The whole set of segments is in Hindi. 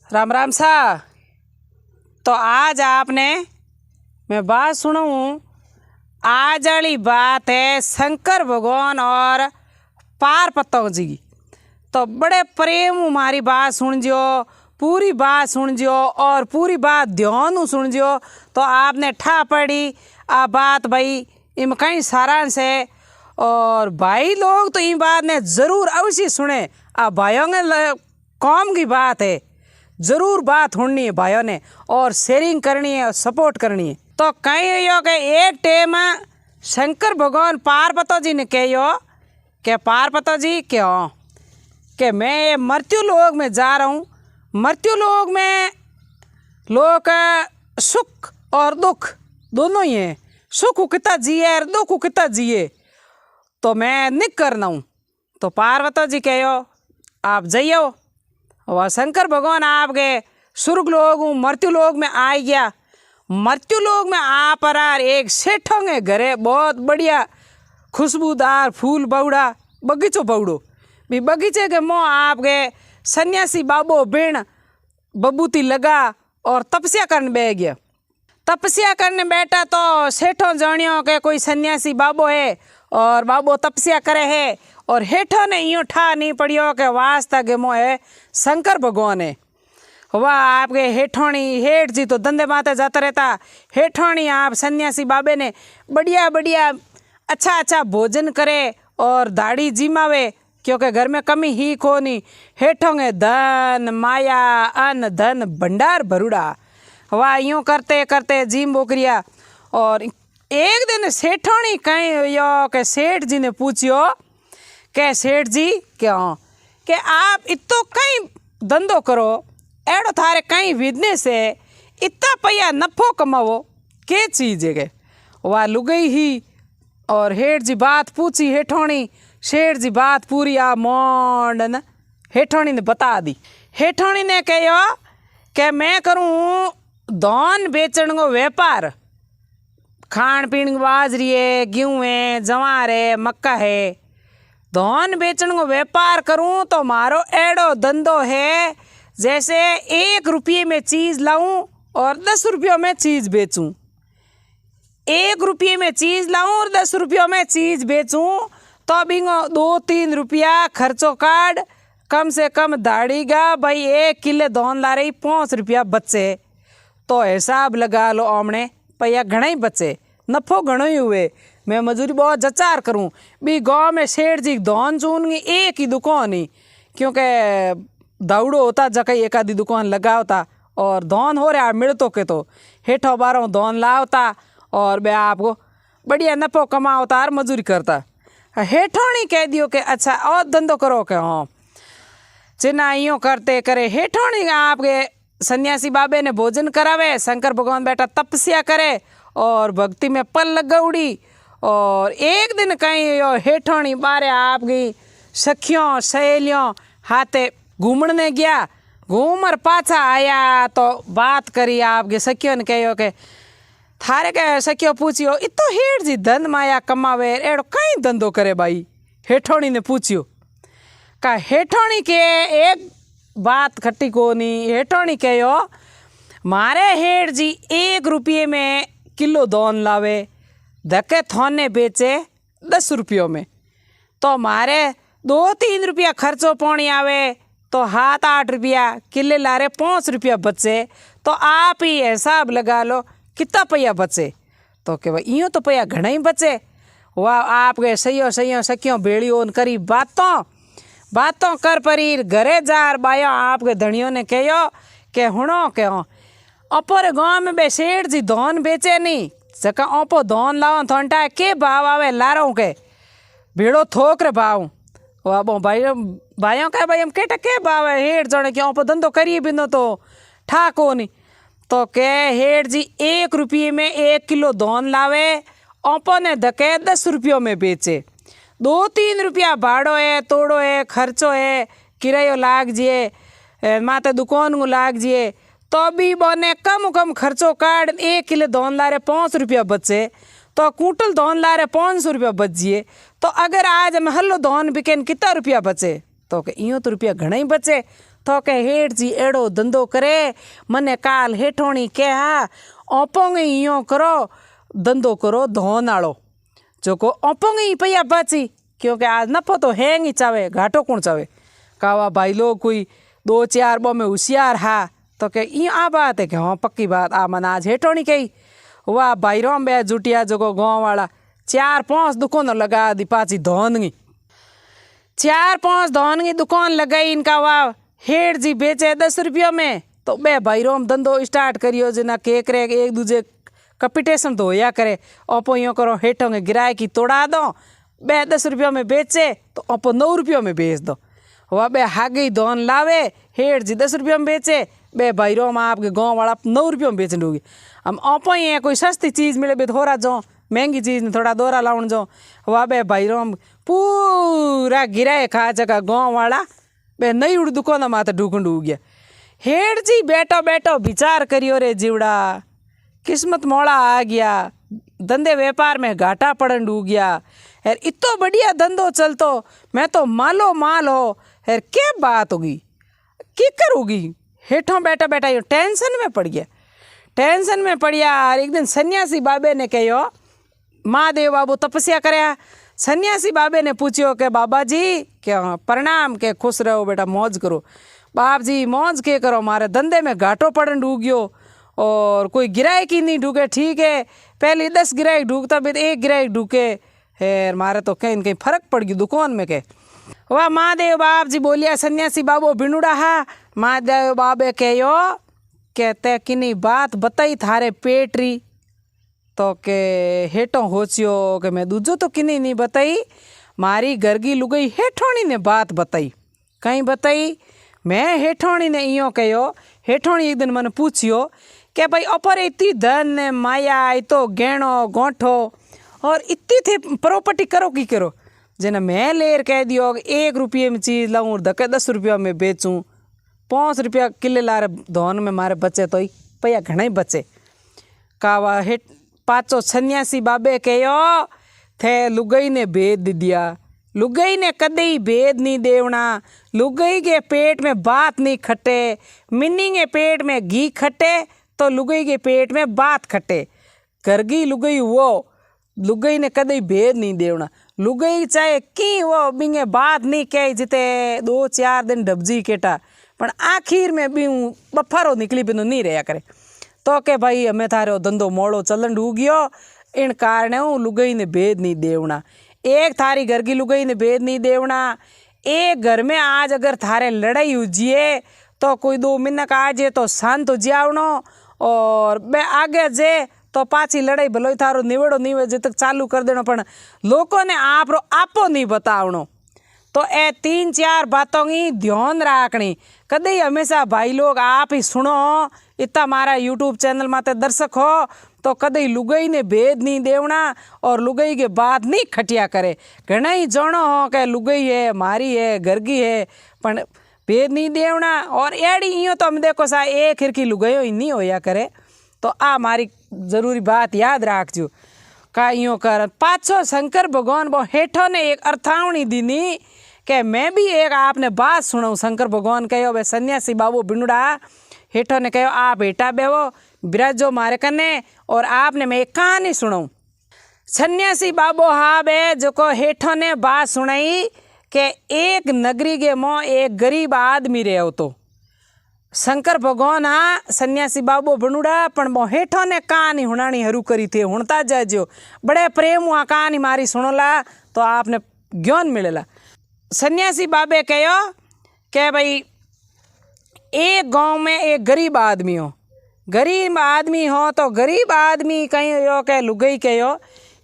राम राम सा। तो आज आपने मैं बात सुनाऊँ। आज वाली बात है शंकर भगवान और पार्वती जी की। तो बड़े प्रेम हमारी बात सुन जो, पूरी बात सुन जो और पूरी बात ध्यान सुन जो। तो आपने ठा पड़ी आ बात भाई इम कहीं सारांश है। और भाई लोग तो इन बात ने ज़रूर अवश्य सुने। आ भाइयों ने काम की बात है, ज़रूर बात सुननी है भाइयों ने और शेयरिंग करनी है और सपोर्ट करनी है। तो कहीं यो कि एक टाइम शंकर भगवान पार्वती जी ने कहो कि पार्वती जी क्यों कि मैं मृत्यु लोक में जा रहा हूँ। मृत्यु लोक में लोग सुख और दुख दोनों ही हैं। सुख कितना जिए और दुख कितना जिए, तो मैं निक करना हूँ। तो पार्वती जी कहो आप जाइयो। वह शंकर भगवान आपके स्वर्ग लोग मृत्यु लोक में आ गया। मृत्यु लोक में आ पर एक सेठों के घरे बहुत बढ़िया खुशबूदार फूल बउड़ा बगीचो बउड़ो भी बगीचे के मोह आपके सन्यासी बाबो बिण बबूती लगा और तपस्या करने बैठ गया। तपस्या करने बैठा तो सेठों जानियो के कोई सन्यासी बाबो है और बाबो तपस्या करे है। और हेठों ने यूँ ठा नहीं पड़ियो के वास्ता के मोह है शंकर भगवान है। वह आपके हेठोणी हेठ जी तो धंधे माते जाता रहता। हेठोणी आप सन्यासी बाबे ने बढ़िया बढ़िया अच्छा भोजन करे और दाढ़ी जिमावे, क्योंकि घर में कमी ही को नहीं। हेठोंगे धन माया अन धन भंडार भरुड़ा। वाह यूँ करते करते जिम बोकरिया। और एक दिन सेठोणी कहीं यो के सेठ जी ने पूछियो के सेठ जी क्यों कि आप इतो कहीं धंधो करो, एड़ो थारे कहीं बिजनेस है, इतना पैया नफो कमावो के चीज़ है। वह लुगई ही और हेठ जी बात पूछी हेठोणी। सेठ जी बात पूरी आ मोंडन हेठोणी ने बता दी। हेठोणी ने कहो कि मैं करूँ धान बेचण को व्यापार। खान पीन बाजरी है, गेहूँ है, जवार है, मक्का है। धान बेचण को व्यापार करूँ तो मारो एड़ो धंधो है जैसे 1 रुपये में चीज़ लाऊं और 10 रुपयों में चीज़ बेचूं। 1 रुपये में चीज़ लाऊं और 10 रुपयों में चीज़ बेचूं तो बिंगो 2-3 रुपया खर्चो काट कम से कम दाड़ीगा भाई 1 किलो धान ला रही 5 रुपया बचे। तो हिसाब लगा लो आमने पैया घना ही बचे, नफो घणो ही हुए। मैं मजूरी बहुत जचार करूं भी गांव में सेठ जी धान चूनगी एक ही दुकान ही, क्योंकि दौड़ो होता जगह एक आधी दुकान लगा होता और धान हो रहा मिलतो के तो हेठो बारों धान लावता और बे आपको बढ़िया नफो कमावता और मजूरी करता। हेठोणी कह दियो कि अच्छा और धंधो करो के हाँ चिन्ना यूँ करते करे। हेठोणी आपके सन्यासी बाबे ने भोजन करावे, शंकर भगवान बेटा तपस्या करे और भक्ति में पल लगौड़ी। और एक दिन कहीं हेठोणी बारे आपकी सखियों सहेलियों हाथे घूमने गया। घूमर पाछा आया तो बात करी आपके सखियों ने कहो कि थारे के सखियों पूछियो इतो हेठ जी धन माया कमावे एड़ो कहीं धंधो करे भाई। हेठोणी ने पूछियो का हेठोणी के एक बात खट्टी को नहीं। हेठोणी कहो मारे हेठ जी 1 रुपये में किलो धान लावे, धक्के थाने बेचे 10 रुपयों में, तो मारे 2-3 रुपया खर्चो पानी आवे तो 7-8 रुपया किले लारे 5 रुपया बचे। तो आप ही हिसाब लगा लो कितना पैया बचे। तो के भाई यूँ तो पैया घना ही बचे। वाह आपके सही सखियों बेड़ी ओन करी बातों कर परी घरे जार बायो आपके धनियों ने कहो कि हुणो क्यों अपोरे गाँव में बे सेठ जी धान बेचे नहीं सका ओपो धान लाओ थोंटा के भाव आवे लारों के भीड़ो थोक रे भाव। वाह भाइयों कहे भाई हम के भाव है हेठ जने कि ओपो धंधो करिए बिनो तो ठाको नहीं। तो के हेठ जी 1 रुपये में 1 किलो धान लावे, ओपो ने धके 10 रुपयों में बेचे। 2-3 रुपया भाड़ो है, तोड़ो है, खर्चो है, किरायो लाग जिए, माते दुकान को लाग जिए, तो भी बने कम खर्चो काट 1 किलो धान ला रहे 5 रुपया बचे तो कुंटल धान ला रहे 500 रुपया बच जिए। तो अगर आज हम हल्लो धान बिकेन कितना रुपया बचे तो यूँ तो रुपया घना ही बचे। तो के हेठ जी एड़ो धंधो करे मने काल हेठोणी के हा ओपोंगे इयो करो धंधो करो धोन आलो जो को ओपोंगे ही पैया बाची क्योंकि आज नफो तो हैंग ही चावे घाटो कौन चावे कावा भाई लोग कोई 2-4 बो में होशियार हा तो के ई आ बात है कि हाँ पक्की बात आ मन आज हेठोणी कही वाह भाई रोम बे जुटिया जो गाँव वाला 4-5 दुकान लगा दी पाची धोनगी 4-5 धोनगी दुकान लगाई इनका वाह हेठ जी बेचे 10 रुपया में तो बे भाई रोम धंधो स्टार्ट करियो जना केक रे एक दूजे कंपटीशन तो होया करे ओपो यो करो हेठोंगे गिराए की तोड़ा दो बे 10 रुपया में बेचे तो ओपो 9 रुपया में बेच दो वह बे हागी धोन लावे हेठ जी 10 रुपया में बेचे बे भाई रोम आपके गाँव वाला 9 रुपया में बेचने होगी हम ओपो ही कोई सस्ती चीज़ मिले बे थोड़ा जो महंगी चीज़ ने थोड़ा दोरा लाउन जो वह बे भाई रोम पूरा गिराए खा जगह गाँव वाला बे नई उड़ दुकान माते ढूकंड हो गया हेठ जी बैठो बैठो विचार करियो रे जीवड़ा किस्मत मोड़ा आ गया धंधे व्यापार में घाटा पड़न डू गया यार इतो बढ़िया धंधो चलतो मैं तो मालो माल हो यार क्या बात होगी की करूँगी हेठों बैठा बैठा यो टेंशन में पड़ गया टेंशन में पड़िया और एक दिन सन्यासी बाबे ने कहो महादेव बाबू तपस्या करया सन्यासी बाबे ने पूछो कि बाबा जी क्या प्रणाम के खुश रहो बेटा मौज करो बाप जी मौज के करो मारे धंधे में घाटो पड़न डूब गयो और कोई गिराई की नहीं ढूके ठीक है पहले 10 गिराई ढूकता भी 1 गिराई ढूके है मारे तो कहीं कहीं फर्क पड़ गई दुकान में के वाह महादेव बाप जी बोलिया सन्यासी बाबू बिनुड़ा हा महादेव बाबे कहो कहते कि नहीं बात बताई थारे पेटरी तो के हेठों होचियो कि मैं दूजो तो किनी नहीं बताई मारी घरगी लुगई हेठोणी ने बात बताई कहीं बताई मैं हेठोणी ने इयो कहो हेठोणी एक दिन मैंने पूछियो कि भाई अपर इतनी धन ने माया तो गहणो गोठो और इतनी थे प्रॉपर्टी करो की करो जना मैं लेर कह दियो 1 रुपये में चीज़ लाऊं धक्के 10 रुपया में बेचूं 5 रुपया किले लारे धोन में मारे बचे तो पैया घना ही बचे कावा हेठ पाचो सन्यासी बाबे कहो थे लुगई ने भेद दिया लुगई ने कदे भेद नहीं देवना लुगई के पेट में बात नहीं खटे मिन्नी के पेट में घी खटे तो लुगई के पेट में बात खटे करगी लुगई वो लुगई ने कदे भेद नहीं देवना लुगई चाहे की वो बिंगे बात नहीं कही जिते 2-4 दिन डबजी केटा पण आखिर में भी बफारो निकली बिनो नहीं रहा करे तो के भाई हमें थारो धंधो मोड़ो चलन डू गयो इन कारण लुगई ने भेद नहीं देवना एक थारी घर की लुगई ने भेद नहीं देवना एक घर में आज अगर थारे लड़ाई हुजिए तो कोई 2 मिनट आ जाए तो शांत हो जावनो और बे आगे जे तो पाची लड़ाई भलो थारो निवेड़ो निवे जे तक चालू कर देनो पण लोगों ने आपो नहीं बतावनो तो ए 3-4 बातों की ध्यान राखनी कदे हमेशा भाई लोग आप ही सुनो इतना मारा यूट्यूब चैनल माते दर्शक हो तो कदे लुगई ने भेद नहीं देवना और लुगई के बात नहीं खटिया करे घना ही जानो हो कि लुगई है मारी है घरगी है पण भेद नहीं देवना और एड़ी इं तो हम देखो सा एक खिरकी लुगयो ही नहीं होया करे तो आ मारी जरूरी बात याद राखजो का इं कर पाछो शंकर भगवान वो हेठो ने एक अर्थावणी दीनी कि मैं भी एक आपने बात सुनाऊँ शंकर भगवान कहो वे सन्यासी बाबू बिनुड़ा हेठो ने कहो आप हेठा बेवो बिराजो मारे कने और आपने मैं एक कहानी सुनाऊँ सन्यासी बाबू हाँ बे जो को हेठो ने बात सुनाई कि एक नगरी के मों एक गरीब आदमी रहो तो शंकर भगवान हाँ सन्यासी बाबू बिनुड़ा पण मो हेठो ने कहानी हुणानी हरू करी थे हुणता जाजो बड़े प्रेम हुआ कहानी मारी सुनोला तो आपने ज्ञान मिलेला सन्यासी बाबे कहो कि भाई एक गांव में एक गरीब आदमी हो तो गरीब आदमी कहीं यो के लुगई कहो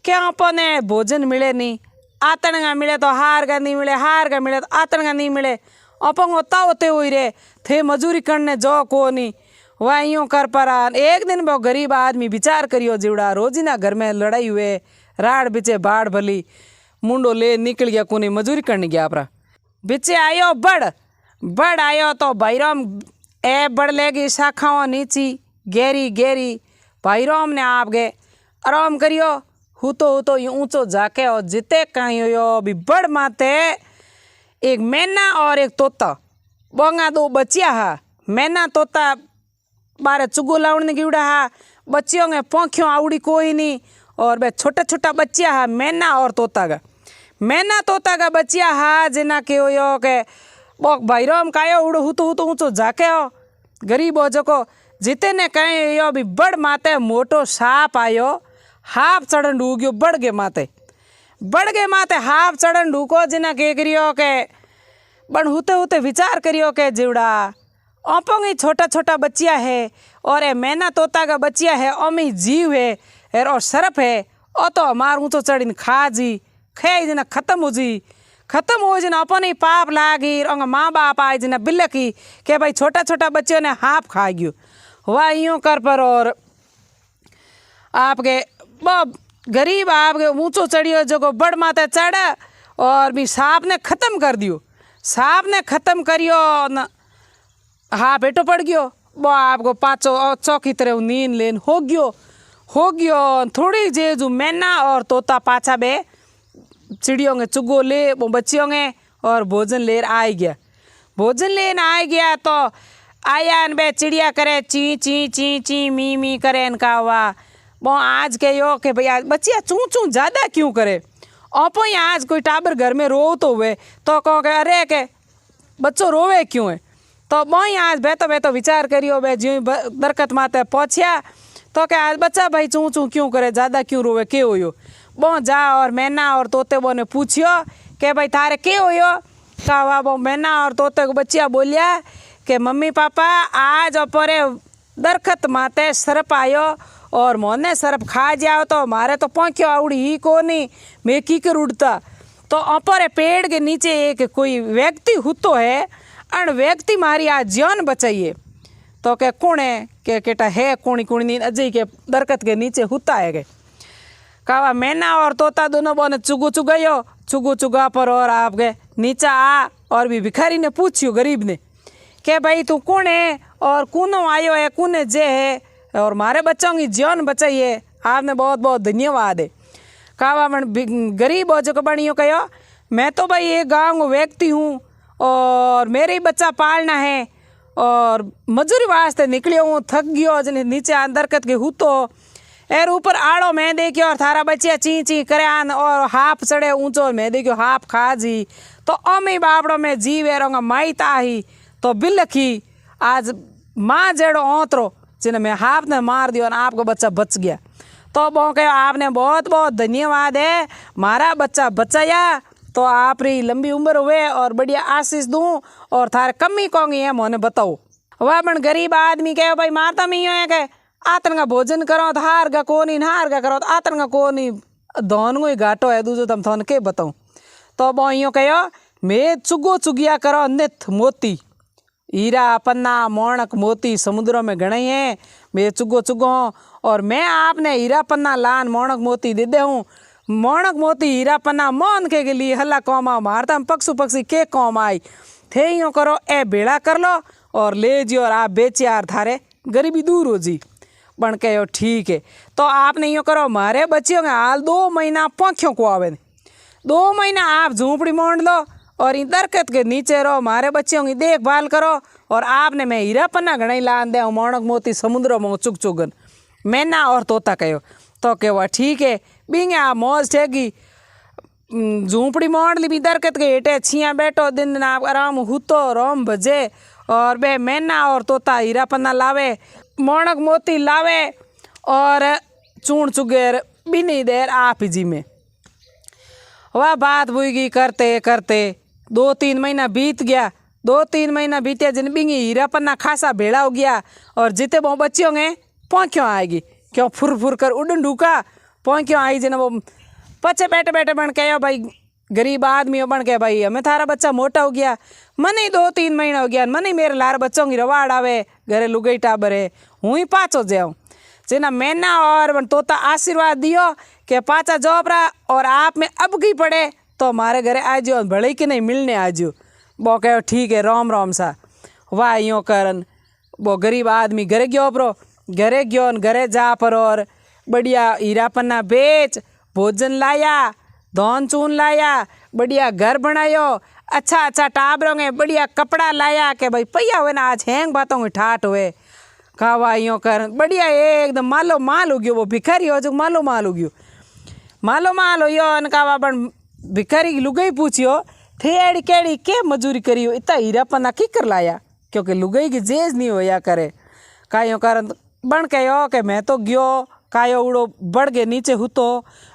कि अपने भोजन मिले नहीं आतन का मिले तो हार का नहीं मिले हार का मिले तो आतन का नहीं मिले अपन होता होते हुई रे थे मजूरी करने जो को नहीं वह यूँ कर परा एक दिन वो गरीब आदमी विचार करियो जीवड़ा रोजीना घर में लड़ाई हुए राड़ बिचे बाढ़ भली मुंडो ले निकल गया कोनी मजूरी करने गया अपरा बिचे आयो बड़ आयो तो भाईराम ए बड़ लेगी शाखाओं नीची गहरी गहरी भाईराम ने आप गए आराम करियो हूँ तो ऊंचो जाके और जिते कहीं हो भी बड़ माते एक मैना और एक तोता बोंगा दो बच्चिया हा मैना तोता बारे चुगो लावण गिवड़ा हा बच्चियों के पोंखियों आवड़ी कोई नहीं। और बे छोटा छोटा बच्चिया हा मैना और तोता का बच्चिया हा जिना के यो के बोक भाईरोम कायो उड़ो हुतु हुतु ऊंचो जाके हो गरीब हो जको जीते ने कहीं यो भी बड़ माते मोटो साप आयो हाफ चढ़न डूग्यो बड़गे माते हाफ चढ़न डूको जिना के करियो के बन हुते हुते विचार करियो के जीवड़ा ओपोंगी छोटा छोटा बच्चिया है और ए मैना तोता का बच्चिया है ओमी जीव है और सरफ है ओ तो हमार ऊँचो चढ़ीन खा जी खे जना खत्म हो जना अपन ही पाप लागी और माँ बाप आए जना बिल्लकी के भाई छोटा छोटा बच्चों ने हाफ खा गयो वह यूँ कर पर। और आपके गरीब आपके ऊँचो चढ़ियो जो बड़ माते चढ़ा और भी सांप ने ख़त्म कर दियो न हाँ बेटो पड़ गयो वो आपको पाचो चौकी तरह नींद लेन हो गयो थोड़ी जेजू मैना और तोता पाछा बे चिड़ियों के चुगो ले वो बच्चियों के और भोजन लेर आ गया तो आया न बे चिड़िया करे ची ची ची ची मी मी करे इनका हुआ वो आज के यो के भैया बच्चिया चूँ चूँ ज़्यादा क्यों करे ओपो ही आज कोई टाबर घर में रो तो हुए तो कहो के अरे के बच्चों रोवे क्यों है तो बोई आज बेतो विचार करियो बे ज्यों दरकत माते पहुँचा तो क्या आज बच्चा भाई चूँ चूँ क्यों करे ज़्यादा क्यों रोवे के हो बो जा और मैना और तोते बो ने पूछियो के भाई थारे के हो कहा वो मैना और तोते को बच्चिया बोलिया कि मम्मी पापा आज अपरे दरखत माते सरप आयो और मोने सरप खा जाओ तो मारे तो पहुँचो आवड़ी ही को नहीं मैं की कर उड़ता तो अपरे पेड़ के नीचे एक कोई व्यक्ति हुतो है अन व्यक्ति मारी आज जान बचाइए तो के कौन है के केटा है कोणी कोणी अजय के दरकत के नीचे हुता है के कहा मैना और तोता दोनों बोने चुगू चुगा पर और आपके नीचा आ और भी भिखारी ने पूछियो गरीब ने के भाई तू कौन है और कूनो आयो है कूने जे है और मारे बच्चों की जान बचाइए आपने बहुत बहुत धन्यवाद है। कहा गरीब हो जो बनियो कहो मैं तो भाई एक गाँव व्यक्ति हूँ और मेरे ही बच्चा पालना है और मजूरी वास्ते निकलियो हूँ थक गयो जने नीचे दरकत के हूँ तो एर ऊपर आड़ो मैं देखियो और थारा बच्चिया ची ची करे और हाफ चढ़े ऊंचो मैं देखियो हाफ खा जी तो अमी बापड़ो में जीव एरोंगा माई ताही तो बिलखी आज माँ जेड़ो ओतरो जिन्हें मैं हाफ ने मार दियो और आपको बच्चा बच गया तो वो कहो आपने बहुत बहुत धन्यवाद है मारा बच्चा बचाया तो आप री लंबी उम्र हुए और बढ़िया आशीष दूँ और थारे कमी कहूँगी है मोने बताओ वह बन गरीब आदमी कहो भाई मारता मी है कहे आतन का भोजन करो तो हार का को नहीं नहार का करो तो आतन का को नहीं धोन को ही घाटो है दूसरो तम थोन के बताऊँ तो वो यूँ कहो मैं चुगो चुगिया करो नित मोती हीरा पन्ना मोणक मोती समुद्रों में गणे हैं मैं चुगो और मैं आपने हीरा पन्ना लान मोणक मोती दे हूँ मोणक मोती हीरा पन्ना मोन के लिए हल्ला कौम आओ मारता पक्षु पक्षी के कौम आई थे यूँ करो ए बेड़ा कर लो और ले जियो और आप बेचे यार थारे गरीबी दूर हो जी बन के ठीक है तो आपने यूँ करो मारे बच्चियों के हाल 2 महीना पंखियों को आवे 2 महीना आप झूंपड़ी मोड़ लो और इन दरकत के नीचे रहो मारे बच्चियों की देखभाल करो और आपने मैं हीरा पन्ना घना लान दे मोणक मोती समुद्र में चुग चुगन मैना और तोता कहो तो कहो ठीक है बींगे आप मौज ठेगी झूंपड़ी मोड़ ली भी दरकत के हेठे छिया बैठो दिन आप आराम हुतो रोम भजे और बे मैना और तोता हीरा पन्ना लावे मोणक मोती लावे और चूण चुगेर बिनी देर आप जी में वह बात बुगी करते करते 2-3 महीना बीत गया 2-3 महीना बीते जिन बिंगी हीरा पन्ना खासा भेड़ा हो गया और जिते वो बच्चे होंगे पौंक्यों आएगी क्यों फुर फुर कर उड़न ढूका पौंक्यों आई जिन वो पचे बैठे बैठे बन के भाई गरीब आदमी बन के भाई हमें थारा बच्चा मोटा हो गया मन ही 2-3 महीना हो गया मन ही मेरे लार बच्चों की रवाड़ आवे घरे लुगई टाबर है हूँ ही पाचो जाऊँ जिना मैना और तोता आशीर्वाद दियो कि पाचा जोपरा और आप में अब की पड़े तो हमारे घरे आ जाओ भले कि नहीं मिलने आ जाओ वो कहो ठीक है रोम रोम सा वाह यूँ करन वो गरीब आदमी घरे गयो परो घरे गयो घरे जा पर और बढ़िया हीरा पन्ना बेच भोजन लाया धन चून लाया बढ़िया घर बनायो अच्छा अच्छा टाबरों ने बढ़िया कपड़ा लाया के भाई पैया हुए ना आज हैंग बातों की ठाट हुए खावा यूँ कर बढ़िया एकदम मालो माल हो गयो वो भिखारी हो जो मालो माल हो गयो मालो माल हो यो अनकावा बन भिखारी की लुगाई पूछियो थे एड़ी केड़ी के मजूरी करियो इतना हीरा पन्ना की कर लाया क्योंकि लुगाई की जेज नहीं होया करे कायो कारण बन के यो के मैं तो गयो कायो उड़ो बढ़ गए नीचे हुतो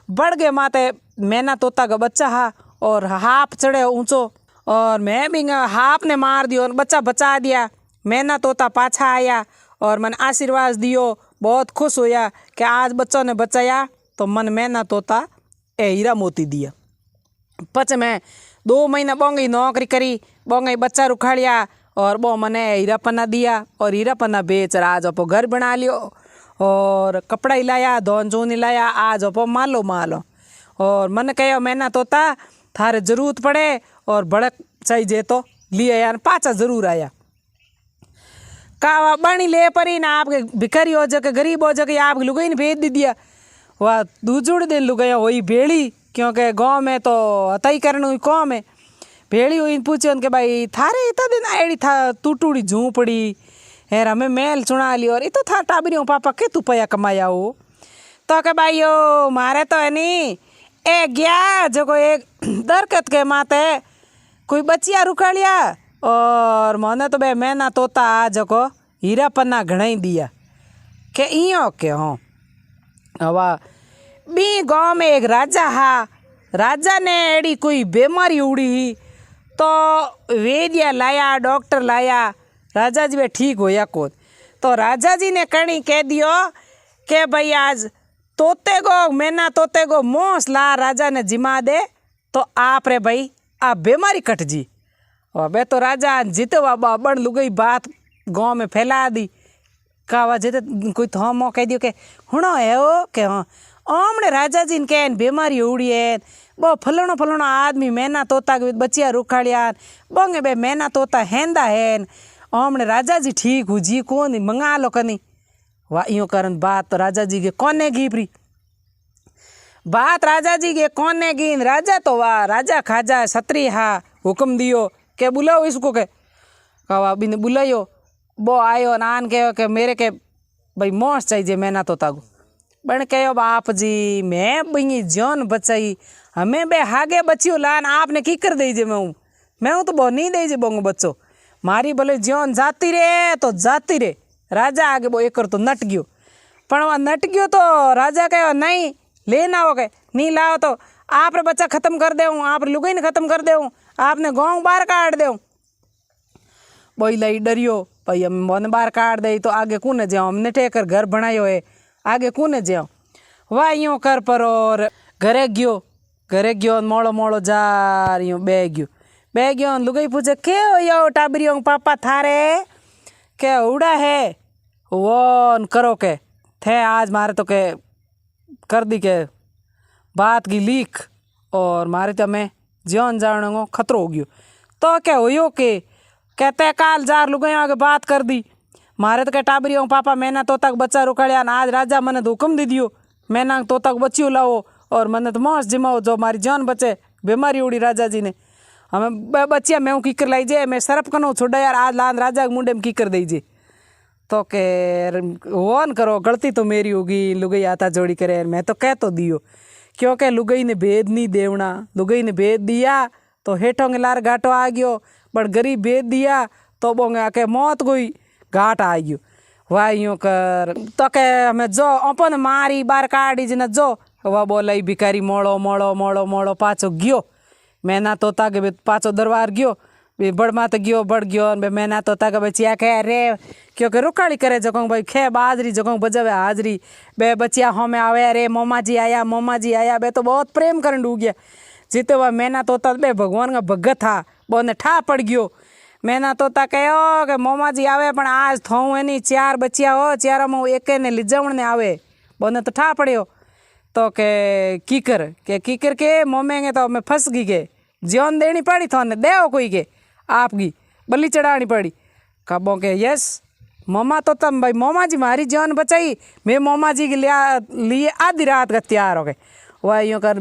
बढ़ गए माते मैना तोता का बच्चा हा और हाप चढ़े ऊंचो और मैं भी हाप ने मार दियो और बच्चा बचा दिया मैना तोता पाछा आया और मन आशीर्वाद दियो बहुत खुश होया कि आज बच्चों ने बचाया तो मन मैना तोता ए हीरा मोती दिया पच मैं 2 महीना बोंगई नौकरी करी बोंगई बच्चा रुखाड़िया और वो मने हीरा पन्ना दिया और हीरा पन्ना बेच आज अपो घर बना लियो और कपड़ा ही लाया धोन चून ही लाया आज अपो मालो मालो और मन कहो मैना तोता थारे जरूरत पड़े और भड़क चाहिए तो लिए यार पाचा जरूर आया कावा बनी ले परी ना आपके भिखारी हो जके गरीब हो जके आप लुगाई ने भेज दी दिया वह दूजुड़ दिन लुगाया वही भेड़ी क्योंकि गाँव में तो हताई करने हुई कौम है भेड़ी हुई पूछे उनके भाई थारे इतना दिन आड़ी था टूटूड़ी झूंपड़ी यार हमें मेल चुना ली और इतो था टाबरी पापा के तू पया कमाया हो तो के भाई यो मारे तो है नी ए गया जो को एक दरकत के माते कोई बचिया रुकालिया और मैंने तो बे मैना तोता आज को हीरा पन्ना घना ही दिया के इयो के हो हवा बी गाँव में एक राजा हा राजा ने एड़ी कोई बीमारी उड़ी तो वैद्य लाया डॉक्टर लाया राजा जी वे ठीक होया को तो राजा जी ने कहीं कह दियो के भाई आज तोते को मैना तोते को मोस ला राजा ने जिमा दे तो आप रे भाई आप बीमारी कट जी अबे तो राजा जीते बाबा बड़ लुगई बात गाँव में फैला दी कावा जीते कोई तो हम कह दियो के हुणो है वो के हाँ आमने राजा जी ने कह बीमारी उड़ी है वो फलाणो फलाणो आदमी मैना तोता के बचिया रुखाड़िया बोंगे बे मैना तोता हैंदा है आमने राजा जी ठीक हूँ जी कौन मंगा लो कनी वाह यूँ करन बात तो राजा जी के कोने की प्री बात राजा जी के कोने की राजा तो वाह राजा खाजा छत्री हा हुक्म दियो के बुलाओ इसको के कहा बिन बुलायो वो आयो नान कहो के मेरे के भाई मोस चाहिए मैना तोता को बन कहो बाप जी मैं बी जान बचाई हमें बे हागे बचियो लान आपने की कर दीजिए मैं हूँ तो बहुत नहीं दीजिए बोंगो बच्चो मारी भले जान जाती रे तो जाती रे राजा आगे वो एक तो नट गयो पर वह नट गयो तो राजा कहो नहीं लेना हो गए नहीं लाओ तो आप रे बच्चा खत्म कर दे आप लुगाई ने खत्म कर दे आपने गाँव बाहर काट दे बोई लई डरियो भाई हम मन बाहर काट दे तो आगे कूने जाओ हमने टेकर घर बनायो है आगे कूने जाओ वाह यूँ कर पर और घरे गयो मोड़ो मोड़ो जा यूँ बह गयो लुगाई पूछे के हो यो टाबरियों पापा थारे के उड़ा है वो करो के थे आज मारे तो के कर दी के बात की लीक और मारे तो मैं जीवन जाने को खतरो हो गयो तो क्या हो के कहते काल जार लुगाइयों आगे बात कर दी मारे तो क्या टाबरियों पापा मैंने तो तक बच्चा रुकाड़िया आज राजा मैंने तो हुक्म दे दियो मैंने तो तक बच्चियों लाओ और मैंने तो मौस जिमाओ जो हमारी जान बचे बीमारी उड़ी राजा जी ने हमें बच्चिया मैं कीकर लाई मैं सरफ कनो छोड़ा यार आज लान राजा के मुंडे में कीकर दीजिए तो के वन करो गलती तो मेरी होगी लुगाई आता जोड़ी करे मैं तो कह तो दियो क्योंकि लुगाई ने भेद नहीं देवना लुगाई ने भेद दिया तो हेठों के लार घाटो आ गयो बड़ गरीब भेद दिया तो बोंगे आके मौत कोई घाट आ गयो वाह यूँ कर तो के हमें जो अपन मारी बार काटी जिन जो वह बोला भिखारी मोड़ो मोड़ो मोड़ो मोड़ो पाछो गयो मैना तोता के पाछो दरबार गयो बड़ माते गयो बढ़ गयो मैना तोता के बचिया कह रे क्योंकि रुकाड़ी करे जगह भाई खे बाजरी जगह बजावे हाजरी बे बचिया हमें आवे रे मोमा जी आया बे तो बहुत प्रेम करन डू गया जीते हुआ मैना तोता बे भगवान का भगत था बोने ठा पड़ गयो मैना तोता कहो कि मोमा जी आवे पण आज थों एनी 4 बचिया हो 4 में एक ने लिजवण ने आवे बोने तो ठा पड़ियो तो के कीकर के मोमेंगे तो मैं फंस गई के जीवन देनी पड़ी थोने देव कोई के आपकी बलि चढ़ानी पड़ी कबो के यस मोमा तो तम भाई मोमा जी मारी जान बचाई मैं मोमा जी के लिए आधी रात का तैयार हो गए वह यूँ कर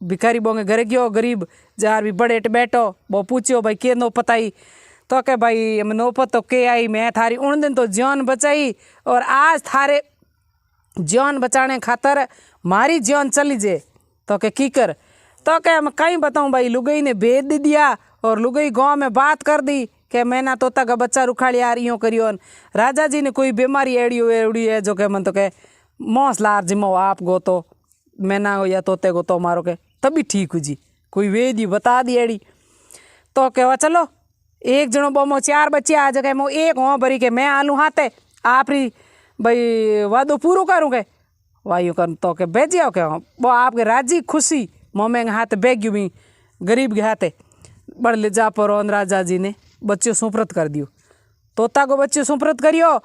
भिखारी बोंगे घरे गयो गरीब जार भी बड़े बैठो वो पूछो भाई के नो पताई तो के भाई नो पतो के आई मैं थारी उन दिन तो जान बचाई और आज थारे जान बचाने खातर मारी जान चली जे तो के की कर तो के मैं कहीं बताऊं भाई लुगई ने भेज दे दिया और लुगई गांव में बात कर दी कि मैना तोता का बच्चा रुखाड़ी यार यूँ करियो राजा जी ने कोई बीमारी एड़ी है जो के मन तो के मौस लार जिमो आप गो तो मैना हो या तोते गो तो मारो के तभी ठीक हो जी कोई वेद ही बता दी एड़ी तो कहवा चलो एक जनो बोमो 4 बच्चे आ जगह मो एक हो भरी के मैं आलू हाथे आप री भाई वादो पूरो करूँ के वायु कर तो के भेजियो के वो आपके राजी खुशी मोमे हाथ भेग्यू भी गरीब के हाथे बड़ ले जा पर राजा जी ने बच्चे सुप्रत कर दियो तोता को बच्चे सुप्रत करियो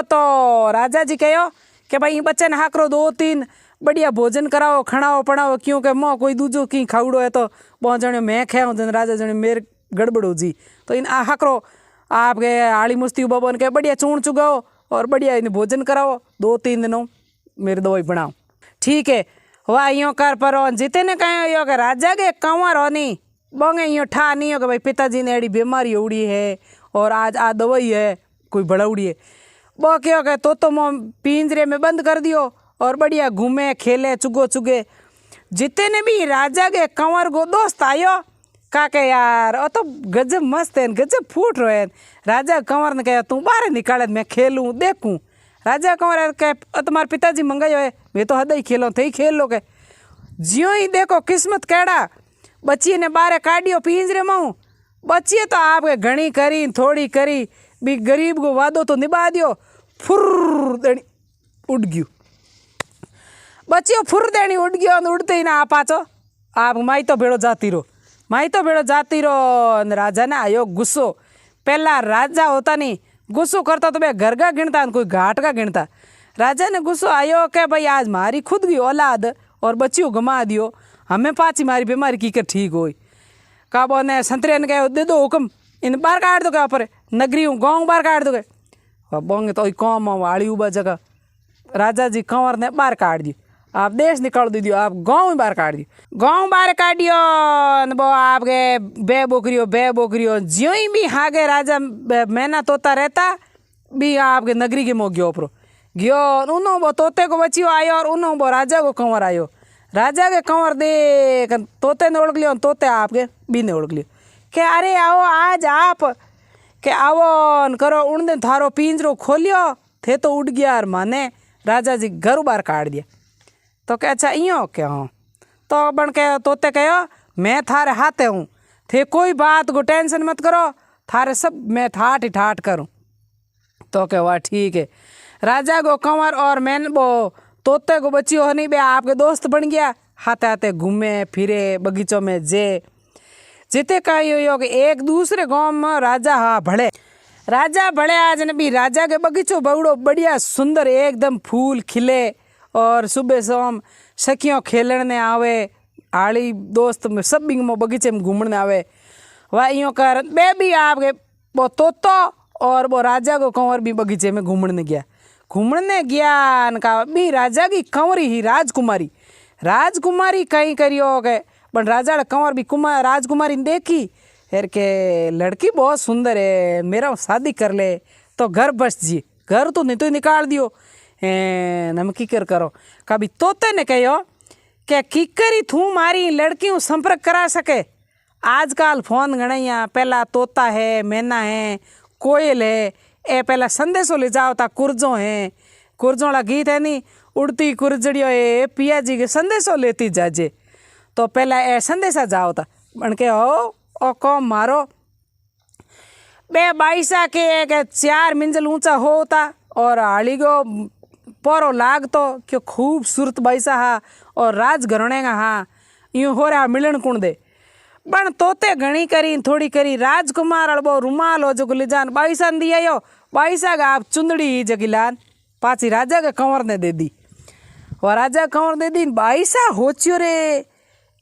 तो राजा जी कहो कि भाई बच्चे ने हाकरो 2-3 बढ़िया भोजन कराओ खणाओ पढ़ाओ क्योंकि मो कोई दूजो की खावड़ो है तो बहुत जने मैं खाऊँ जन राजा जने मेरे गड़बड़ो जी तो इन हाकरो आपके आड़ी मुस्ती बबन के बढ़िया चूण चुगाओ और बढ़िया इन्हें भोजन कराओ 2-3 दिनों मेरे दवाई बनाओ ठीक है वाह यूँ कर पर जीते ने कहे यो कि राजा के कंवर हो नहीं बोंगे यूँ ठा नहीं हो कि भाई पिताजी ने एड़ी बीमारी उड़ी है और आज आ दवाई है कोई बड़ा उड़ी है वो क्यों कि तो मो पिंजरे में बंद कर दियो और बढ़िया घूमे खेले चुगे जितने भी राजा के कंवर को दोस्त आयो काके यार ओ तो गजब मस्त है गजब फूट रहे है राजा कंवर ने कहा तू बाहर निकाले मैं खेलूँ देखूँ राजा कंवर कह तुम्हारे पिताजी मंगायो है मैं तो हद ही खेलो थे ही खेल लो के ज्यों ही देखो किस्मत कैड़ा बच्ची ने बाहर काटियो पिंजरे में बच्ची तो आपके घनी करी थोड़ी करी भी गरीब को वादो तो निभा दियो फुर देनी उड़ गयू बच्चियों फुर देनी उड़ गयो उड़ते ही ना आ पाचो आप माई तो भेड़ो जाती रो राजा ने आयो गुस्सो पहला राजा होता नहीं गुस्सो करता तो भाई घर का गिनता कोई घाट का गिनता राजा ने गुस्सो आयो कि भाई आज मारी खुद की औलाद और बच्चियों गमा दियो हमें पाची मारी बीमारी की कर ठीक हो का बो ने संतरे ने कहो दे दो हुक्म इन बाहर काट दो क्या पर नगरी हूँ गाँव बाहर काट दोगे बोंगे तो कौम आड़ी उबा जगह राजा जी कंवर ने बाहर काट दी आप देश निकाल दियो आप गाँव में बाहर काट दियो गाँव बाहर काट दियो वो आपके बे बोकरियो ज्यों ही भी हागे राजा मैना तोता रहता भी आपके नगरी के मोह गयो परो गयो उन्हों वो तोते को बचियो आयो और उन्हों वो राजा को कंवर आयो राजा के कंवर देख तोते ने ओढ़ लियो तोते आपके बी ने ओढ़ लियो कि अरे आओ आज आप के आओ करो उन दिन थारो पिंजरो खोलियो थे तो उड़ गया और माने राजा जी घर बाहर काट दिया तो क्या अच्छा इं क्या हो तो बन के तोते कहो मैं थारे हाथे हूँ थे कोई बात को टेंशन मत करो थारे सब मैं ठाठ ही ठाठ करूँ तो क्या वाह ठीक है राजा को कंवर और मैंने वो तोते को बच्चियों हो नहीं बे आपके दोस्त बन गया हाथे हाथे घूमे फिरे बगीचों में जिते कही हो कि एक दूसरे गांव में राजा भले आज ने भी राजा के बगीचों बगड़ो बढ़िया सुंदर एकदम फूल खिले और सुबह शाम सखियों खेलने आवे आड़ी दोस्त में सब बिंग बगीचे में घूमने आवे वह यूँ कर बे भी आपके वो तोतो और वो राजा को कंवर भी बगीचे में घूमने गया का भी राजा की कंवरी ही राजकुमारी कहीं करियो के बन राजा कंवर भी राजकुमारी ने देखी यार के लड़की बहुत सुंदर है मेरा शादी कर ले तो घर बस जी घर तो नहीं तो निकाल दियो नम कीकर करो कभी तोते ने कहो क्या कीकर ही थू मारी लड़की संपर्क करा सके आजकल फोन गणैया पहला तोता है मैना है कोयल है ए पहला संदेशो ले जाओ ता कुर्जो है कुर्जो वाला गीत है नी उड़ती कुर्जड़ियो है पिया जी के संदेशो लेती जाजे तो पहला ए संदेशा जाओ था बन के ओ कौम मारो बे बाईसा के 4 मंजिल ऊंचा होता और हाली को पोरो लाग तो क्यों खूबसूरत बाईसा हा और राज घरणे का हा यूँ हो रहा मिलन कुण दे बन तोते घणी करी थोड़ी करी राजकुमार अड़बो रुमाल हो जो लिजान बाईसा दिया यो बाईसा का आप चुंदड़ी ही जगिलान पाची राजा के कंवर ने दे दी और राजा कंवर दे दी बाईसा होचियो रे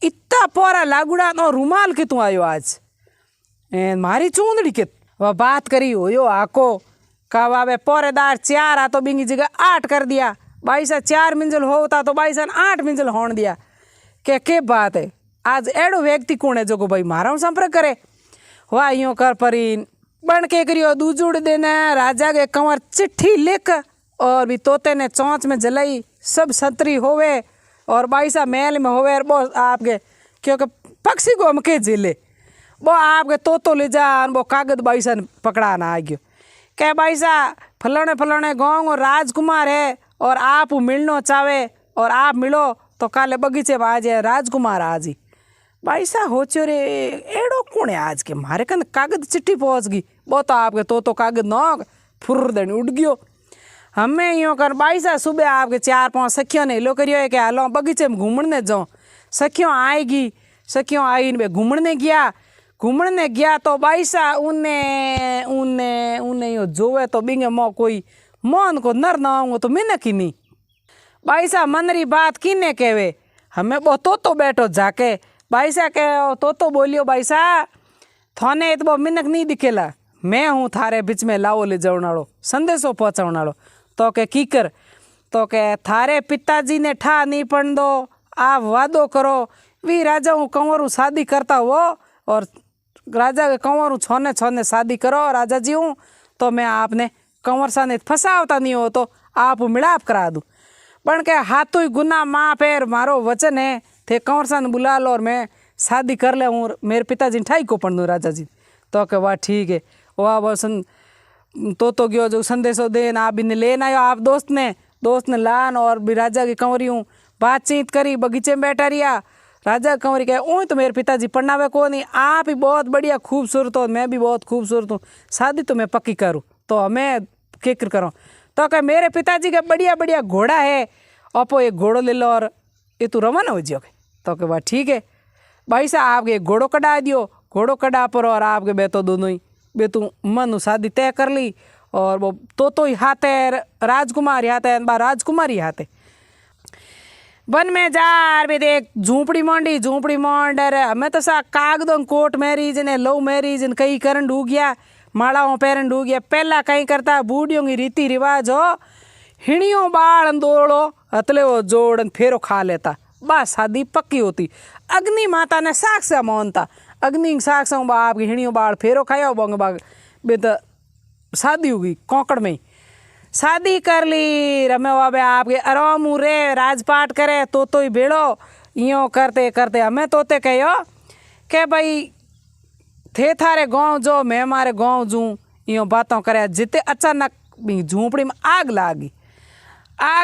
इतना पोरा लागुड़ा नो रुमाल के तू आयो आज मारी चूंदड़ी के वह बात करी हो यो आको का वावे पोरेदार 4 आ तो बिंगी जगह 8 कर दिया बाईसा 4 मंजिल होता तो बाईसा 8 मंजिल होने दिया के बात है आज एड़ो व्यक्ति कौन है जो भाई मारा संपर्क करे वाह यूं कर परीन बन के करियो दूजुड़ देना राजा के कंवर चिट्ठी लिख और भी तोते ने चौंच में जलाई सब संतरी होवे और बाईसा महल में होवे वो आपके क्योंकि पक्षी को हम के झेले वो आपके तोतो ले जा वो कागज बाईसा ने पकड़ाना आ गयो क्या बाईसा फलाने गाँव राजकुमार है और आप मिलना चाहे और आप मिलो तो काले बगीचे में आ जाए राजकुमार आज ही बाईसा हो चो रे एड़ो कौन है आज के मारे कन कागज चिट्ठी पहुंच गई वो तो आपके तो कागज न फुर देने उड़ गयो हमें यूँ कर बाईसा सुबह आपके 4-5 सखियों ने लो करियो कि हालो बगीचे में घूमने जाओ सखियों आएगी सखियों आई घूमने गया तो बाईसा उन्हें उन्हें उन्हें यो जोवे तो बिंगे मो कोई मन को नर ना आऊंगो तो मिनक ही नहीं बाईसा मनरी बात किने कहवे हमें वो तो बैठो जाके बाईसा कहो तो बोलियो बाईसा थाने तो मिनक नहीं दिखेला मैं हूँ थारे बीच में लाओ ले जाने वालो संदेशो पहुँचाने वालो तो के की कर तो के थारे पिताजी ने ठा नहीं पड़ दो आप वादो करो वी राजा हूँ कंवरू शादी करता हो और राजा के कंवरू छोने शादी करो राजा जी हूँ तो मैं आपने कंवर सा ने फसावता नहीं हो तो आप मिलाप करा दूँ पण के हाथों ही गुना माँ पैर मारो वचन है थे कंवर सा ने बुला लो और मैं शादी कर ले हूँ मेरे पिताजी ने ठाई को पढ़ दूँ राजा जी तो के वाह ठीक है वाह वो तो गयो जो संदेशो देन आप इन्हें लेन आयो आप दोस्त ने लान और भी राजा की कंवरी हूँ बातचीत करी बगीचे में बैठा रिया राजा कंवरी कहे ऊँ तो मेरे पिताजी पढ़नावे को नहीं आप ही बहुत बढ़िया खूबसूरत हो मैं भी बहुत खूबसूरत हूँ शादी तो मैं पक्की करूँ तो हमें फिक्र करो तो कहे मेरे पिताजी का बढ़िया घोड़ा है अपो एक घोड़ो ले लो और ये तू रवाना हो जियो तो कहे वाह ठीक है भाई साहब आपके घोड़ो कटा दियो घोड़ो कटा पर और आपके बेतो दोनों ही बेतू मन शादी तय कर ली और वो तो ही हाथे राजकुमारी हाथे राजकुमारी हाथे वन में जार भी देख झूंपड़ी मोंड हमें तो सा कागदों कोर्ट मैरिज ने लव मैरिज कई करन डू गया माड़ाओं पैरन डू गया पहला कहीं करता बूढ़ियों की रीति रिवाज हो हिणियों बाल दौड़ो हतले वो जोड़ फेरो खा लेता बस शादी पक्की होती अग्नि माता ने साक्ष्य मानता अग्नि साक्ष्य आपकी हिणियों बाल फेरो खाया बोंग बाग बे तो शादी होगी कोंकड़ में शादी कर ली रमे बाबे आपके आराम रे राजपाट करे तो ही भेड़ो यूँ करते करते हमें तोते कहो के भाई थे थारे गाँव जो मैं मारे गाँव जूँ यूँ बातों करे जिते अचानक झूंपड़ी में आग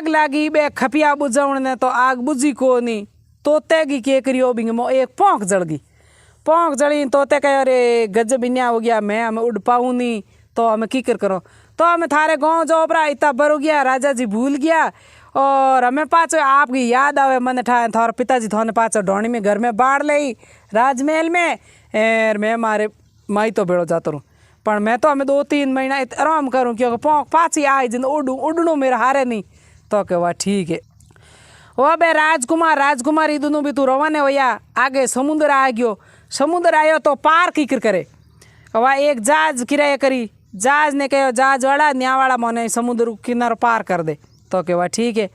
लागी बे खपिया बुझाउण ने तो आग बुझी को नहीं तोते की के करियो बिंग मो एक पोंख जड़ी तोते कहो अरे गजब इन्या हो गया मैं हमें उड़ पाऊँ नहीं तो हमें की करो तो हमें थारे गाँव जो परा इतना बरो गया राजा जी भूल गया और हमें पाचो आपकी याद आवे मन ठाए थार पिताजी थाने पाचो ढोणी में घर में बाढ़ ले राजमहल में एर मैं मारे माई तो भेड़ो जातो रहूँ पर मैं तो हमें 2-3 महीना आराम करूँ क्योंकि पोंख पाची आई जिन उड़नू मेरा हारे नहीं तो के वाह ठीक है वो बे राजकुमारी दोनों भी तू रवाने होया आगे समुद्र आ गयो समुद्र आयो तो पार कीकर करे वह एक जहाज किराया करी जहाज ने कहो जहाज वाला न्या वाला मोने समुद्र किनारो पार कर दे तो के वाह ठीक है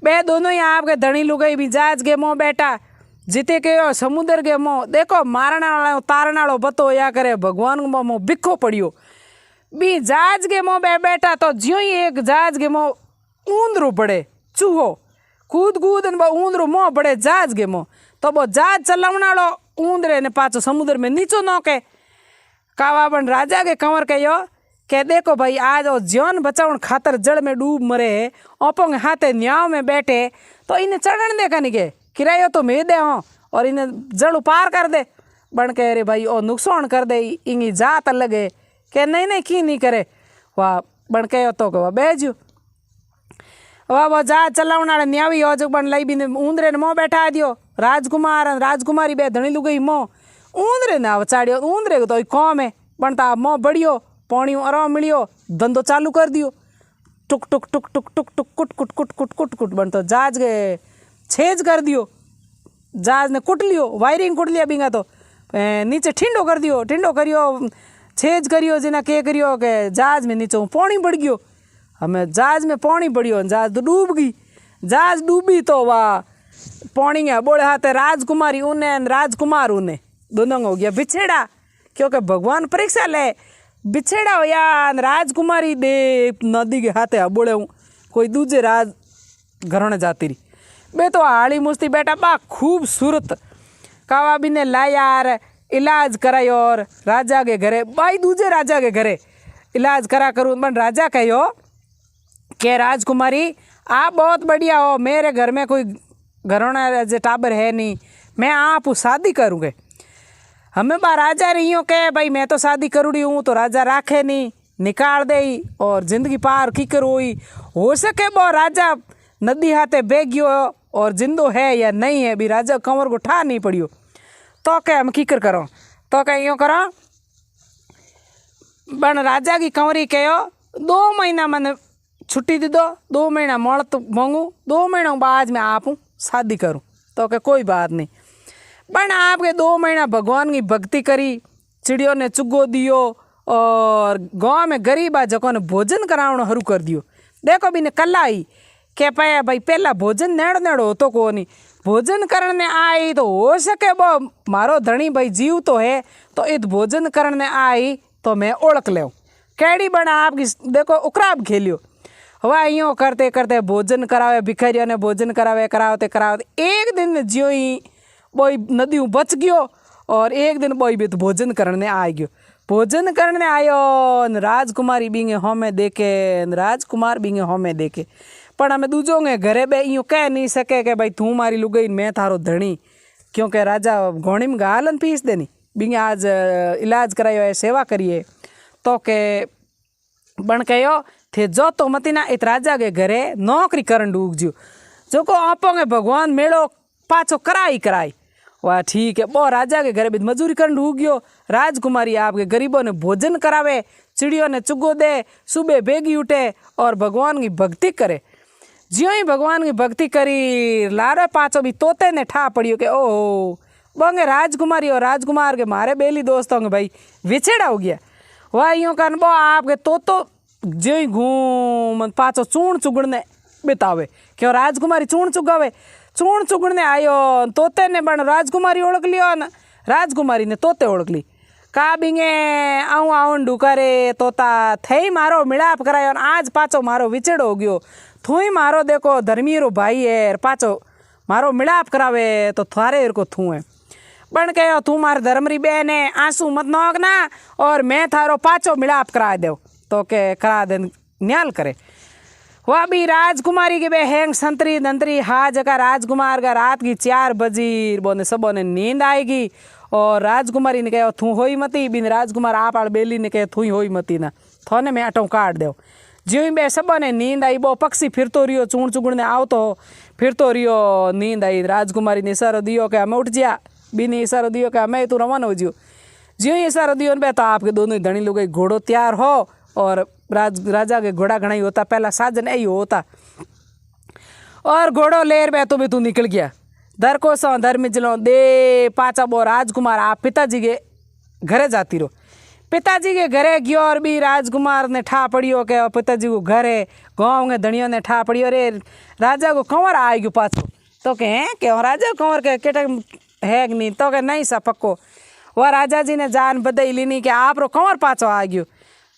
बे दोनों ही आपके धनी लुगाई भी जहाज के मोह बैठा जीते कहो समुद्र के मोह देखो मारने वाला तारने वालों बतो या करे भगवान को मोह बिखो पड़ियो भी जहाज के मोह बैठा तो ज्यो ही एक जहाज के मोह ऊंदरू पड़े चूहो कूद ऊंदरू मोह पड़े जहाज के मोह तो वो जहाज चलावने वालो ऊंदरे ने पाचो समुद्र में नीचो नौके कावाबन राजा के कंवर कहो के देखो भाई आज वो जीवन बचावन खातर जड़ में डूब मरे ओपोंगे हाथे न्याव में बैठे तो इन्हें चढ़न दे कनी के किरायो तो मैं दे हो और इन्हें जड़ पार कर दे बन के अरे भाई ओ नुकसान कर दे इंगी जात लगे के नहीं की नहीं करे वाह बन के तो वह बेजू वाह वो जहाज चलावना न्यावी हो जो बन लई भी ऊंदरे ने मोह बैठा दियो राजकुमारी बे धनी लुगई मोह ऊंदरे ने आवचाड़ियो ऊंदरे तो कौम है बनता मोह बढ़ियो पानी आराम मिलियो धंधो चालू कर दियो टुक टुक टुक टुक टुक टुक कुट कुट कुट कुट कुट कुट बन तो जहाज के छेज कर दियो जहाज ने कुट लियो वायरिंग कुट लिया बिंगा तो नीचे ठिंडो कर दियो ठिंडो करियो छेज करियो जिना के करियो के जहाज में नीचे पानी बढ़ गयो हमें जहाज में पानी बढ़ियो जहाज तो डूब गई जहाज डूबी तो वाह पौनी है बोले हाथे राजकुमारी उन्हें राजकुमार उन्हें दोनों हो गया बिछेड़ा, क्योंकि भगवान परीक्षा ले बिछेड़ा हो या राजकुमारी दे नदी के हाथे बोले हूँ कोई दूजे राज घरों जाती रही बे तो हाड़ी मुस्ती बेटा बा खूबसूरत कावा भी ने लायार इलाज करायो और राजा के घरे भाई दूजे राजा के घरे इलाज करा करूँ बन राजा कहो के राजकुमारी आप बहुत बढ़िया हो, मेरे घर में कोई घरों जे टाबर है नहीं, मैं आप शादी करूँगे। हमें बा राजा रही हो के भाई मैं तो शादी करूँगी हूँ तो राजा राखे नहीं निकाल दे और जिंदगी पार की कर हो सके वो राजा नदी हाथे बेगियो और जिंदो है या नहीं है भी राजा कंवर को ठा नहीं पड़ियो तो क्या हम कीकर करो तो क्या यूँ करो बन राजा की कंवरी कहो 2 महीना मैंने छुट्टी दे दो, 2 महीना मौत तो मांगू, 2 महीनों बाद में आप शादी करूँ तो क्या कोई बात नहीं। बन आपके 2 महीना भगवान की भक्ति करी, चिड़ियों ने चुगो दियो और गाँव में गरीब आ जको ने भोजन करावनो शुरू कर दियो। देखो भी ने कला आई के पाया भाई पहला भोजन नेड़ो नेड़ो होतो को नहीं, भोजन करने आई तो हो सके वो मारो धनी भाई जीव तो है तो इत भोजन करने आई तो मैं ओळख ले कैडी बना आपकी देखो उकराब खेलियो हवा यूँ करते करते भोजन करावे भिखारियों ने भोजन करावे करावते करावते एक दिन ज्यो ही बोई नदी बच गयो और एक दिन बोई भी तो भोजन करने आ गयो। भोजन करने आयो राजकुमारी बींगे होमे देखे राजकुमार बींगे होमे देखे पर हमें दूजोंगे घरे बे यूँ कह नहीं सके कि भाई तू मारी लुगई मैं थारो धनी, क्योंकि राजा घोड़ी में गालन पीस देनी बींगे आज इलाज करायो है सेवा करिए तो के बन कहो थे जो तो मती ना इत राजा के घरे नौकरी करन डूब जो जो को आपोंगे भगवान मेड़ो पाछो कराई कराई वाह ठीक है वो राजा के घरे भी मजूरी करन डूब गयो। राजकुमारी आपके गरीबों ने भोजन करावे, चिड़ियों ने चुगो दे, सुबह बेगी उठे और भगवान की भक्ति करे। ज्यों ही भगवान की भक्ति करी लारे पाछो भी तोते ने ठा पड़ियो के ओहो बोंगे राजकुमारी और राजकुमार के मारे बेली दोस्त होंगे भाई विछेड़ा हो गया। वह यूँ कर बो आपके तो ज्यों ही घूम पाछो चूर्ण चुगड़ने बितावे क्यों राजकुमारी चूर्ण चुगावे, चूर्ण चुगड़ने आयो तोते ने बन राजकुमारी ओळख लियो न राजकुमारी ने तोते ओळख ली का बिंगे आऊँ आऊँ डुकारे तोता थई मारो मिलाप करायो आज पाछो मारो विछेड़ो हो गयो थू ही मारो देखो धर्मीरो भाई है पाछो मारो मिलाप करावे तो थारे को थू है बन कहो तू मारे धर्मरी बहन है आंसू मत नोगना और मैं थारो पाछो मिलाप करा दो तो के करा दे न्याल करे। वह भी राजकुमारी के बे हैंग संतरी दंतरी हा जगह राजकुमार का रात की 4 बजी बोने सबों ने नींद आएगी और राजकुमारी ने कहो थू होई मती बिन राजकुमार आप आड़ बेली ने कहे थू होई मती ना थोने मैं अटों काट दो। ज्यों ही बे सबों ने नींद आई वो पक्षी फिरतो रियो चूण चुगड़ने आओ तो फिरतो रियो नींद आई राजकुमारी ने इशारो दियो कि हमें उठ जा बीने इशारो दियो कि हमें तू रवाना हो जियो। ज्यों ही इशारो दियो बे तो आपके दोनों ही धनी लोग घोड़ो तैयार हो और राजा के घोड़ा घना ही होता पहला साजन यही होता और घोड़ो लेर बे तो भी तू निकल गया दर को सौ दर मिजलो दे पाचा बो राजकुमार आप पिताजी के घरे जाती रहो। पिताजी के घरे गयो और भी राजकुमार ने ठा पड़ियो के पिताजी को घरे गाँव के धनियों ने ठा पड़ियो रे राजा को कंवर आ गयो पाछो तो के राजा कंवर के केटा है नहीं तो के नहीं सा पक्को वह राजा जी ने जान बदई लीनी कि आप रो कंवर पाछो आ गयो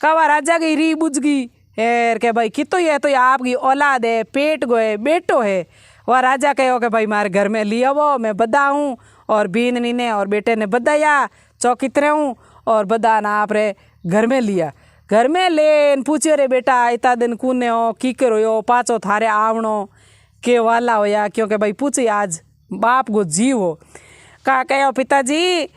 कवा राजा की री बुझ गई एर के भाई कितो ये तो आपकी औलाद है पेट गोए बेटो है। वह राजा कहो कि भाई मारे घर में लिया वो मैं बदा हूँ और बीननी ने और बेटे ने बदाया चौकितरे हूँ और बदा ना आप रे घर में लिया घर में लेन पूछियो रे बेटा इतना दिन कूने हो की करो हो पाछो थारे आवणो के वाला होया क्योंकि भाई पूछी आज बाप को जीव हो का कहो पिताजी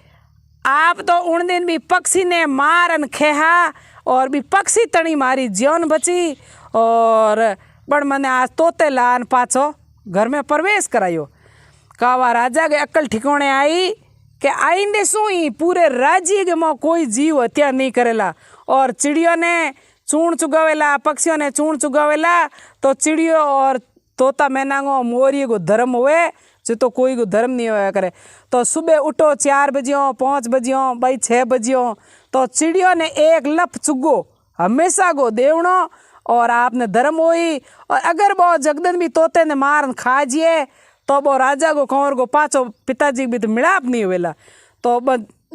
आप तो उन दिन भी पक्षी ने मारन खेहा और भी पक्षी तणी मारी जीवन बची और बड़ मने आज तोते लान पाछो घर में प्रवेश करायो। कावा राजा के अक्ल ठिकाने आई कि आइंदे शू ही पूरे राज्य के में कोई जीव हत्या नहीं करेला और चिड़ियों ने चूर्ण चुगावेला पक्षियों ने चूर्ण चुगावेला तो चिड़ियों और तोता मैनांगो मोरिये को धर्म हुए जो तो कोई को धर्म नहीं होया करे। तो सुबह उठो 4 बजियों 5 बजियों भाई 6 बजियों तो चिड़ियों ने एक लप चुगो हमेशा को देवणो और आपने धर्म होई और अगर वो जगदन भी तोते ने मार खा जिए तो वो राजा को कंवर को पाछो पिताजी भी तो मिलाप नहीं हुएला। तो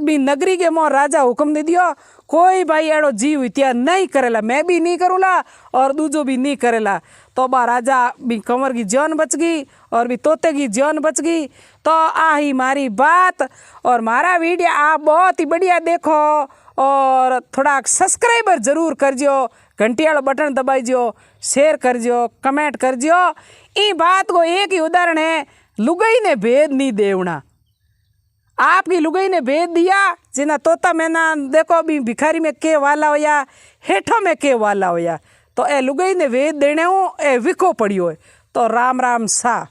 बी नगरी के मोर राजा हुक्म दे दियो कोई भाई एड़ो जीव हत्या नहीं करेला, मैं भी नहीं करूँला और दूजो भी नहीं करेला। तो बा राजा भी कंवर की जान बच गई और भी तोते की जान बच गई। तो आ ही मारी बात। और मारा वीडियो आप बहुत ही बढ़िया देखो और थोड़ा सब्सक्राइबर जरूर करजो, घंटी वाला बटन दबाइजो, शेयर करजो, कमेंट करजो। ई बात को एक ही उदाहरण है, लुगाई ने भेद नहीं देवना। आपकी लुगाई ने भेद दिया जिना तोता मैना देखो भी भिखारी में के वाला होया, हेठो में के वाला होया। तो ए लुगाई ने भेद देने हूँ ए विको पड़ियो है। तो राम राम सा।